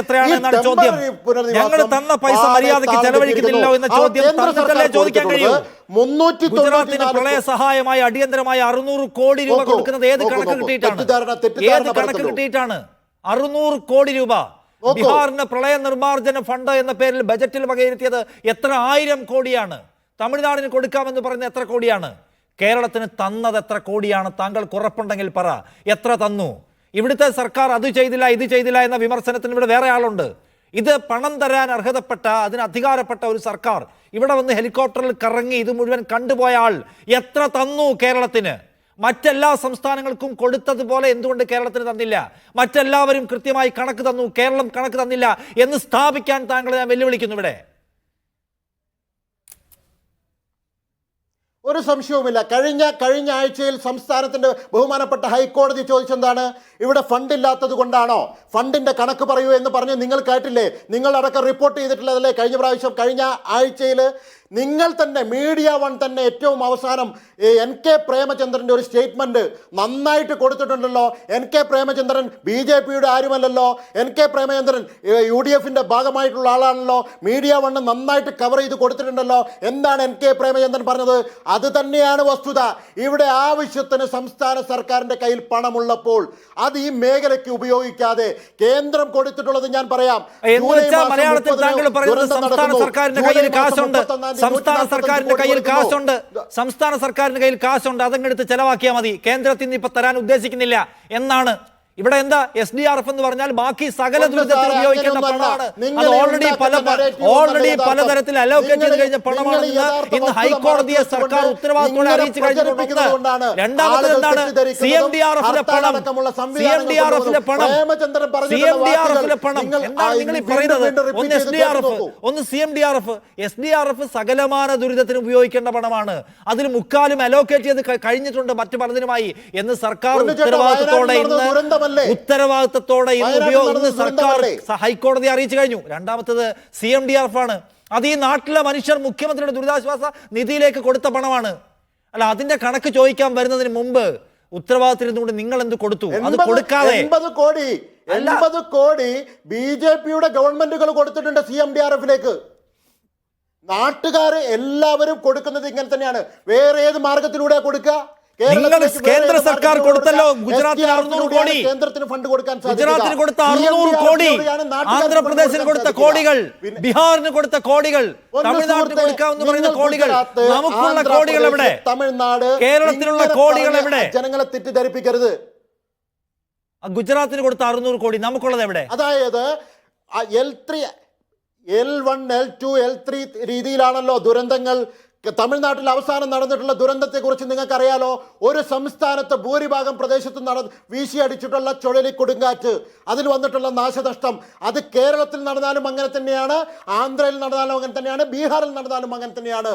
എത്രയാണ് എന്നാണ് ചോദ്യം. ഞങ്ങൾ തന്ന പൈസ മര്യാദയ്ക്ക് ചെലവഴിക്കുന്നില്ലോ എന്ന ചോദ്യം തന്നിട്ടല്ലേ ചോദിക്കാൻ കഴിയൂ. ഗുജറാത്തിന് പ്രളയ സഹായമായി അടിയന്തരമായി 600 കോടി രൂപ കൊടുക്കുന്നത് ഏത് കണക്ക് കിട്ടിയിട്ടാണ്? 600 കോടി രൂപ ബീഹാറിന് പ്രളയ നിർമ്മാർജ്ജന ഫണ്ട് എന്ന പേരിൽ ബജറ്റിൽ വകയിരുത്തിയത് എത്ര 1000 കോടിയാണ്? തമിഴ്നാടിന് കൊടുക്കാമെന്ന് പറയുന്നത് എത്ര കോടിയാണ്? കേരളത്തിന് തന്നത് എത്ര കോടിയാണ്? താങ്കൾക്ക് ഉറപ്പുണ്ടെങ്കിൽ പറ, എത്ര തന്നു? ഇവിടുത്തെ സർക്കാർ അത് ചെയ്തില്ല ഇത് ചെയ്തില്ല എന്ന വിമർശനത്തിന് ഇവിടെ വേറെ ആളുണ്ട്. ഇത് പണം തരാൻ അർഹതപ്പെട്ട, അതിന് അധികാരപ്പെട്ട ഒരു സർക്കാർ ഇവിടെ വന്ന് ഹെലികോപ്റ്ററിൽ കറങ്ങി ഇത് മുഴുവൻ കണ്ടുപോയ ആൾ എത്ര തന്നു കേരളത്തിന്? മറ്റെല്ലാ സംസ്ഥാനങ്ങൾക്കും കൊടുത്തതുപോലെ എന്തുകൊണ്ട് കേരളത്തിന് തന്നില്ല? മറ്റെല്ലാവരും കൃത്യമായി കണക്ക് തന്നു, കേരളം കണക്ക് തന്നില്ല എന്ന് സ്ഥാപിക്കാൻ താങ്കളെ ഞാൻ വെല്ലുവിളിക്കുന്നു. ഇവിടെ ഒരു സംശയവുമില്ല. കഴിഞ്ഞ ആഴ്ചയിൽ സംസ്ഥാനത്തിന്റെ ബഹുമാനപ്പെട്ട ഹൈക്കോടതി ചോദിച്ചെന്താണ്, ഇവിടെ ഫണ്ട് ഇല്ലാത്തത് കൊണ്ടാണോ? ഫണ്ടിന്റെ കണക്ക് പറയൂ എന്ന് പറഞ്ഞ് നിങ്ങൾ കേട്ടില്ലേ? നിങ്ങളടക്കം റിപ്പോർട്ട് ചെയ്തിട്ടുള്ളതല്ലേ കഴിഞ്ഞ ആഴ്ചയിൽ നിങ്ങൾ തന്നെ മീഡിയ വൺ തന്നെ ഏറ്റവും അവസാനം NK പ്രേമചന്ദ്രൻ്റെ ഒരു സ്റ്റേറ്റ്മെൻറ്റ് നന്നായിട്ട് കൊടുത്തിട്ടുണ്ടല്ലോ. NK പ്രേമചന്ദ്രൻ BJPയുടെ ആരുമല്ലല്ലോ. NK പ്രേമചന്ദ്രൻ UDFിൻ്റെ ഭാഗമായിട്ടുള്ള ആളാണല്ലോ. മീഡിയ വണ്ണ് നന്നായിട്ട് കവർ ചെയ്ത് കൊടുത്തിട്ടുണ്ടല്ലോ. എന്താണ് NK പ്രേമചന്ദ്രൻ പറഞ്ഞത്? അത് തന്നെയാണ് വസ്തുത. ഇവിടെ ആവശ്യത്തിന് സംസ്ഥാന സർക്കാരിൻ്റെ കയ്യിൽ പണമുള്ളപ്പോൾ അത് ഈ മേഖലയ്ക്ക് ഉപയോഗിക്കാതെ കേന്ദ്രം കൊടുത്തിട്ടുള്ളത് ഞാൻ പറയാം. സംസ്ഥാന സർക്കാരിന്റെ കയ്യിൽ കാശുണ്ട്, അതങ്ങെടുത്ത് ചെലവാക്കിയാൽ മതി, കേന്ദ്രത്തിൽ നിന്ന് ഇപ്പൊ തരാൻ ഉദ്ദേശിക്കുന്നില്ല എന്നാണ്. ഇവിടെ എന്താ SDRF എന്ന് പറഞ്ഞാൽ ബാക്കി സകല ദുരിതത്തിൽ ഉപയോഗിക്കേണ്ട പണമാണ്. അത് ഓൾറെഡി പലതരത്തിൽ അലോക്കേറ്റ് ചെയ്ത് കഴിഞ്ഞ പണമാണെന്ന് ഇന്ന് ഹൈക്കോടതിയെ സർക്കാർ ഉത്തരവാദിത്തോടെ അറിയിച്ചു കഴിഞ്ഞിട്ടുണ്ട്. രണ്ടാമത് എന്താണ്? CMDRFിലെ പണം എന്താണ് നിങ്ങൾ ഈ പറയുന്നത്? ഒന്ന് SDRF, ഒന്ന് CMDRF. SDRF സകലമാന ദുരിതത്തിന് ഉപയോഗിക്കേണ്ട പണമാണ്. അതിൽ മുക്കാലും അലോക്കേറ്റ് ചെയ്ത് കഴിഞ്ഞിട്ടുണ്ട് മറ്റു പലതിനുമായി എന്ന് സർക്കാർ ഉത്തരവാദിത്തത്തോടെ ഇന്ന് സർക്കാർ ഹൈക്കോടതി അറിയിച്ചു കഴിഞ്ഞു. രണ്ടാമത്തത് CMDRF ആണ്. അത് ഈ നാട്ടിലെ മനുഷ്യർ മുഖ്യമന്ത്രിയുടെ ദുരിതാശ്വാസ നിധിയിലേക്ക് കൊടുത്ത പണമാണ്. അല്ല, അതിന്റെ കണക്ക് ചോദിക്കാൻ വരുന്നതിന് മുമ്പ് ഉത്തരവാദിത്തത്തിരുന്നുകൊണ്ട് നിങ്ങൾ എന്ത് കൊടുത്തു? അത് കൊടുക്കാതെ 80 കോടി BJPയുടെ ഗവൺമെന്റുകൾ കൊടുത്തിട്ടുണ്ട് CMDRFിലേക്ക്. നാട്ടുകാര് എല്ലാവരും കൊടുക്കുന്നത് ഇങ്ങനെ തന്നെയാണ്. വേറെ ഏത് മാർഗത്തിലൂടെ കൊടുക്കുക? കേന്ദ്ര സർക്കാർ കൊടുത്തല്ലോ. ഗുജറാത്തിന് 600 കോടി, കേന്ദ്രത്തിന് ഫണ്ട് കൊടുക്കാൻ, ഗുജറാത്തിന് കൊടുത്ത 600 കോടി, ആന്ധ്രാപ്രദേശിന് കൊടുത്ത കോടികൾ, ബീഹാറിന് കൊടുത്ത കോടികൾ, തമിഴ്നാട്ടിന് കൊടുക്കാമെന്ന് പറയുന്ന കോടികൾ, നമുക്കുള്ള കോടികൾ എവിടെ? തമിഴ്നാട്, കേരളത്തിലുള്ള കോടികൾ എവിടെ? ജനങ്ങളെ തെറ്റിദ്ധരിപ്പിക്കരുത്. ഗുജറാത്തിന് കൊടുത്ത 600 കോടി നമുക്കുള്ളത് എവിടെ? അതായത് L3, L1, L2, L3 രീതിയിലാണല്ലോ ദുരന്തങ്ങൾ. തമിഴ്നാട്ടിൽ അവസാനം നടന്നിട്ടുള്ള ദുരന്തത്തെക്കുറിച്ച് നിങ്ങൾക്കറിയാലോ. ഒരു സംസ്ഥാനത്ത് ഭൂരിഭാഗം പ്രദേശത്ത് വീശിയടിച്ചിട്ടുള്ള ചുഴലിക്കൊടുങ്കാറ്റ്, അതിൽ വന്നിട്ടുള്ള നാശനഷ്ടം, അത് കേരളത്തിൽ നടന്നാലും അങ്ങനെ തന്നെയാണ്, ആന്ധ്രയിൽ നടന്നാലും അങ്ങനെ തന്നെയാണ്, ബീഹാറിൽ നടന്നാലും അങ്ങനെ തന്നെയാണ്.